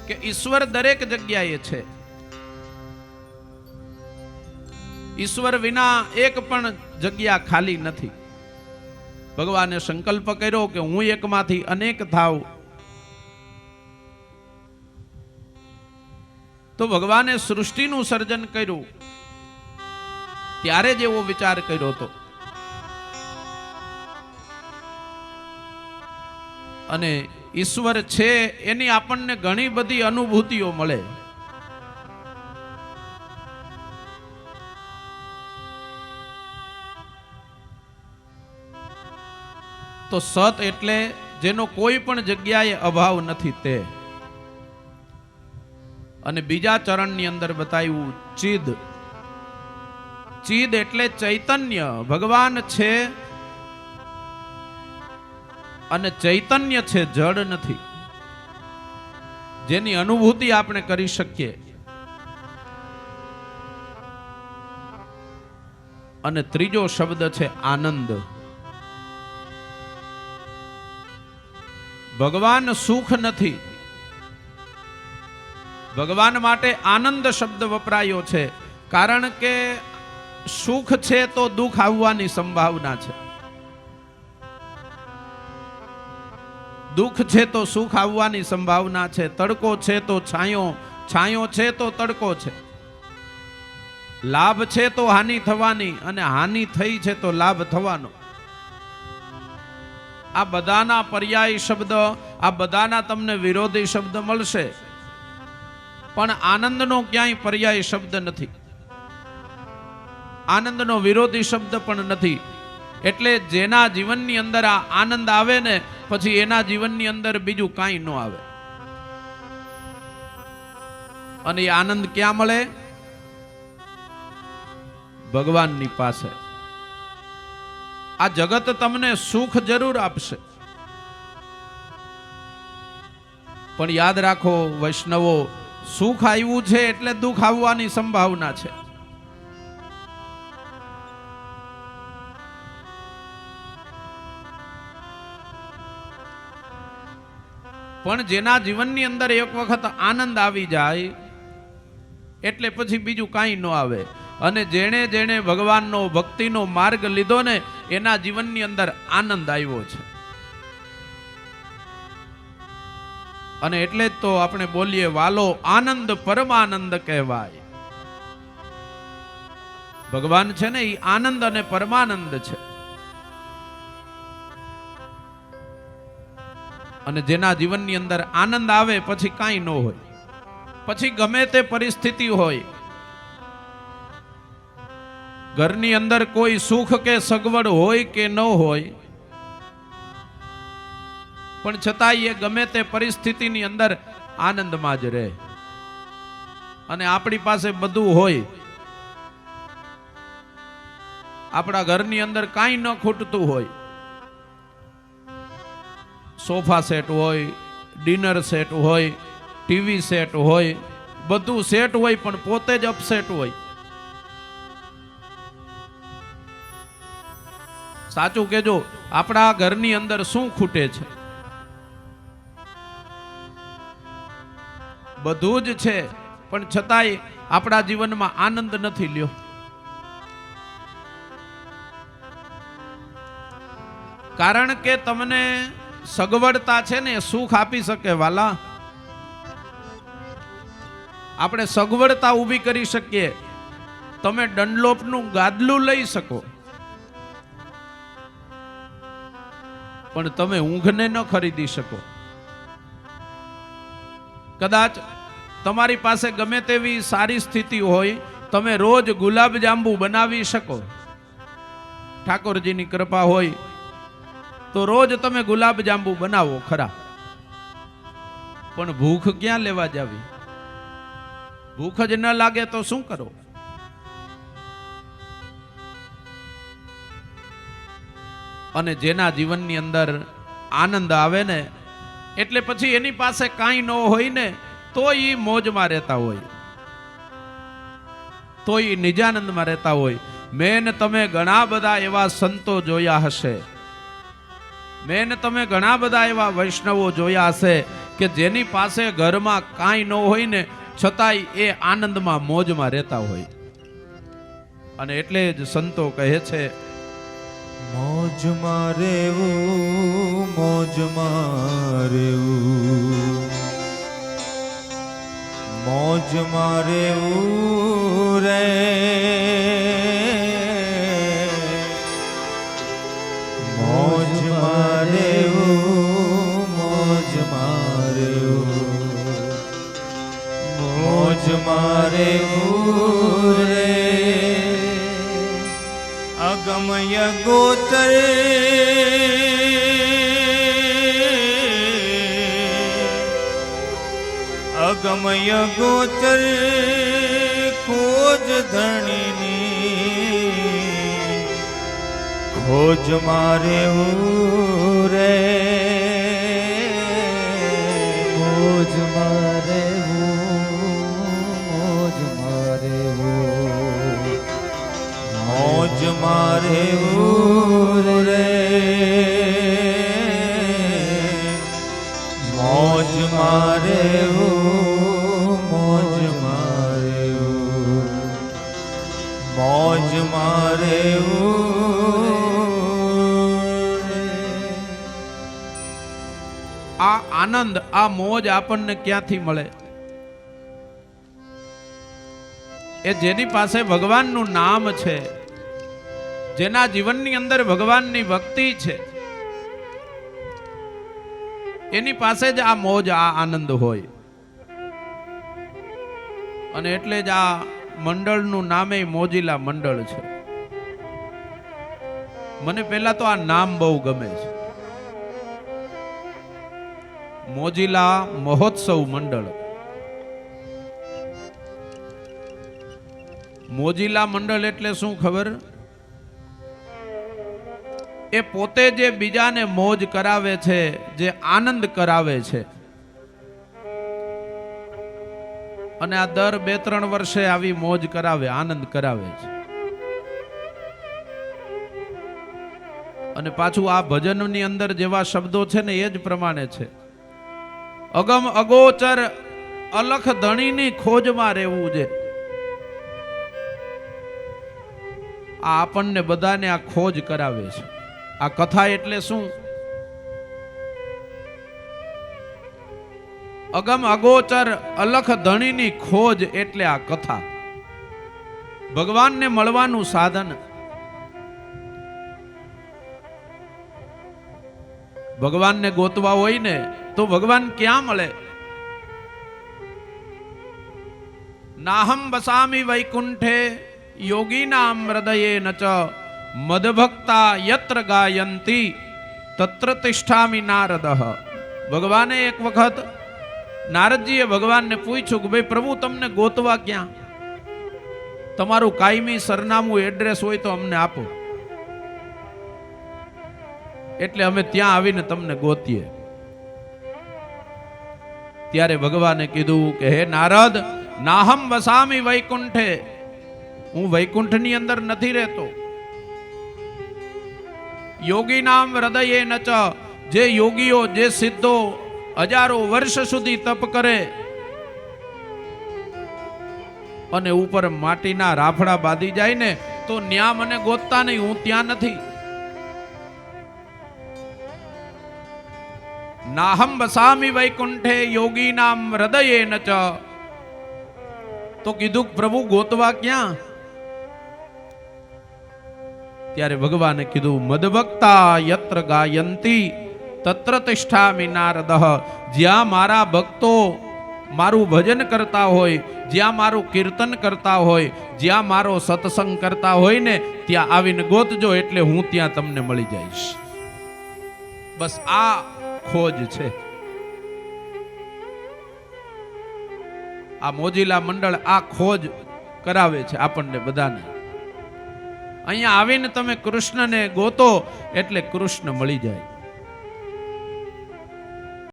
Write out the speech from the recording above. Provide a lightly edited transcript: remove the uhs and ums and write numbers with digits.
કે ઈશ્વર દરેક જગ્યાએ છે. ઈશ્વર વિના એક પણ જગ્યા ખાલી નથી. ભગવાને સંકલ્પ કર્યો કે હું એકમાંથી અનેક થાવ. તો ભગવાને સૃષ્ટિનું સર્જન કર્યું ત્યારે જ એવો વિચાર કર્યો હતો. અને ઈશ્વર છે એની આપણને ઘણી બધી અનુભૂતિઓ મળે. તો સત એટલે જેનો કોઈ પણ જગ્યાએ અભાવ નથી તે. અને બીજા ચરણની અંદર બતાવ્યું ચિદ. ચિદ એટલે ચૈતન્ય. ભગવાન છે અને ચૈતન્ય છે, જડ નથી, જેની અનુભૂતિ આપણે કરી શકીએ. અને ત્રીજો શબ્દ છે આનંદ. ભગવાન સુખ નથી. ભગવાન માટે આનંદ શબ્દ વપરાયો છે, કારણ કે સુખ છે તો દુઃખ આવવાની સંભાવના છે, દુઃખ છે તો સુખ આવવાની સંભાવના છે, તડકો છે તો છાંયો, છાંયો છે તો તડકો છે, લાભ છે તો હાનિ થવાની, અને હાનિ થઈ છે તો લાભ થવાનો. આ બધાના પર્યાય શબ્દ, આ બધાના તમને વિરોધી શબ્દ મળશે, પણ આનંદનો ક્યાંય પર્યાય શબ્દ નથી, આનંદનો વિરોધી શબ્દ પણ નથી. એટલે જેના જીવનની અંદર આ આનંદ આવે ને, પછી એના જીવનની અંદર બીજું કાંઈ ન આવે. અને એ આનંદ ક્યાં મળે? ભગવાનની પાસે. આ જગત તમને સુખ જરૂર આપશે, પણ યાદ રાખો વૈષ્ણવો, સુખ આવ્યું છે એટલે દુઃખ આવવાની સંભાવના છે. પણ જેના જીવનની અંદર એક વખત આનંદ આવી જાય એટલે પછી બીજું કાંઈ ન આવે. અને જેણે જેણે ભગવાનનો ભક્તિનો માર્ગ લીધો ને, એના જીવનની અંદર આનંદ આવ્યો છે. અને એટલે જ તો આપણે બોલીએ, વાલો આનંદ પરમાનંદ કહેવાય. ભગવાન છે ને, એ આનંદ અને પરમાનંદ છે. અને જેના જીવનની અંદર આનંદ આવે પછી કાંઈ ન હોય, પછી ગમે તે પરિસ્થિતિ હોય, ઘરની અંદર કોઈ સુખ કે સગવડ હોય કે ન હોય, પણ છતાંય એ ગમે તે પરિસ્થિતિની અંદર આનંદમાં જ રહે. અને આપણી પાસે બધું હોય, આપણા ઘરની અંદર કાંઈ ન ખૂટતું હોય, સોફા સેટ હોય, ડિનર સેટ હોય, ટીવી સેટ હોય, બધું સેટ હોય, પણ પોતે જ અપસેટ હોય. સાચું કેજો, આપણા ઘરની અંદર શું ખૂટે છે? બધું જ છે, પણ છતાંય આપણા જીવનમાં આનંદ નથી લ્યો. કારણ કે તમને સગવડતા છે ને સુખ આપી શકે વાલા. આપણે સગવડતા ઊભી કરી શકીએ. તમે ડનલોપનું ગાદલું લઈ શકો, પણ તમે ઊંઘને ન ખરીદી શકો. કદાચ તમારી પાસે ગમે તેવી સારી સ્થિતિ હોય, તમે રોજ ગુલાબ જાંબુ બનાવી શકો. ઠાકોરજીની કૃપા હોય તો રોજ તમે ગુલાબ જાંબુ બનાવો ખરા, પણ ભૂખ ક્યાં લેવા જાવી? ભૂખ જ ન લાગે તો શું કરો? અને જેના જીવનની અંદર આનંદ આવે ને, એટલે પછી એની પાસે કાંઈ ન હોય ને, તો એ મોજમાં રહેતા હોય, તો એ નિજાનંદમાં રહેતા હોય. મેન તમે ઘણા બધા એવા સંતો જોયા હશે, મેન તમે ઘણા બધા એવા વૈષ્ણવો જોયા હશે કે જેની પાસે ઘરમાં કાંઈ ન હોય ને છતાંય એ આનંદમાં મોજમાં રહેતા હોય. અને એટલે જ સંતો કહે છે, મોજમાં રહેવું, મોજમાં રહેવું, મોજમાં રહેવું રે, મોજમાં રહેવું, મોજમાં રહેવું, મોજમાં રહેવું રે. અગમય ગોચર અગમય ગોચર ખોજ ધણીની, ખોજ મારે રે, મોજ મારે, મોજ મારે, મોજ મારે રે, મોજ મારે, મોજ મારે, મોજ મારે. આ આનંદ, આ મોજ આપણને ક્યાંથી મળે? એ જેની પાસે ભગવાનનું નામ છે, જેના જીવનની અંદર ભગવાનની ભક્તિ છે, એની પાસે જ આ મોજ, આ આનંદ હોય. અને એટલે જ આ મંડળનું નામે મોજીલા મંડળ છે. મને પહેલા તો આ નામ બહુ ગમે છે, મોજીલા મહોત્સવ મંડળ. મોજીલા મંડળ એટલે શું ખબર? એ પોતે જે બીજાને મોજ કરાવે છે, જે આનંદ કરાવે છે. અને આ દર 2-3 વર્ષે આવી મોજ કરાવે, આનંદ કરાવે છે. અને પાછું આ ભજનની અંદર જેવા શબ્દો છે ને એ જ પ્રમાણે છે. અગમ અગોચર અલખ ધણીની ખોજમાં રહેવું છે. આ આપણને બધાને આ ખોજ કરાવે છે. આ કથા એટલે શું? અગમ અગોચર અલખ ધણીની ખોજ એટલે આ કથા. ભગવાનને મળવાનું સાધન. ભગવાનને ગોતવા હોય ને તો ભગવાન ક્યાં મળે? નાહમ વસામી વૈકુંઠે યોગીનામ હૃદયે નચ મદભક્તા યત્ર ગાયંતી તત્ર તિષ્ઠામિ નારદઃ. ભગવાને એક વખત નારદજીએ ભગવાનને પૂછ્યું કે ભાઈ પ્રભુ, તમને ગોતવા ક્યાં? તમારું કાયમી સરનામું, એડ્રેસ હોય તો અમને આપો, એટલે અમે ત્યાં આવીને તમને ગોતીએ. ત્યારે ભગવાને કીધું કે હે નારદ, નાહમ વસામી વૈકુંઠે, હું વૈકુંઠની અંદર નથી રહેતો. યોગી નામ હૃદયે નચ, જે યોગીઓ, જે સિદ્ધો હજારો વર્ષ સુધી તપ કરે અને ઉપર માટીના રાફડા બાંધી જાય ને તો ન્યા મને ગોતતા નહીં, હું ત્યાં નથી. નાહમ વસામી વૈકુંઠે યોગી નામ હૃદયે નચ. તો કીધું પ્રભુ ગોતવા ક્યાં? ત્યારે ભગવાને કીધું મદભક્તા યત્ર ગાયંતી તત્ર તિષ્ઠામિ નારદઃ. જ્યાં મારા ભક્તો મારું ભજન કરતા હોય, જ્યાં મારું કીર્તન કરતા હોય, જ્યાં મારો સત્સંગ કરતા હોય ને ત્યાં આવીને ગોતજો, એટલે હું ત્યાં તમને મળી જઈશ. બસ આ ખોજ છે. આ મોજીલા મંડળ આ ખોજ કરાવે છે આપણને બધાને. અહીંયા આવીને તમે કૃષ્ણને ગોતો એટલે કૃષ્ણ મળી જાય.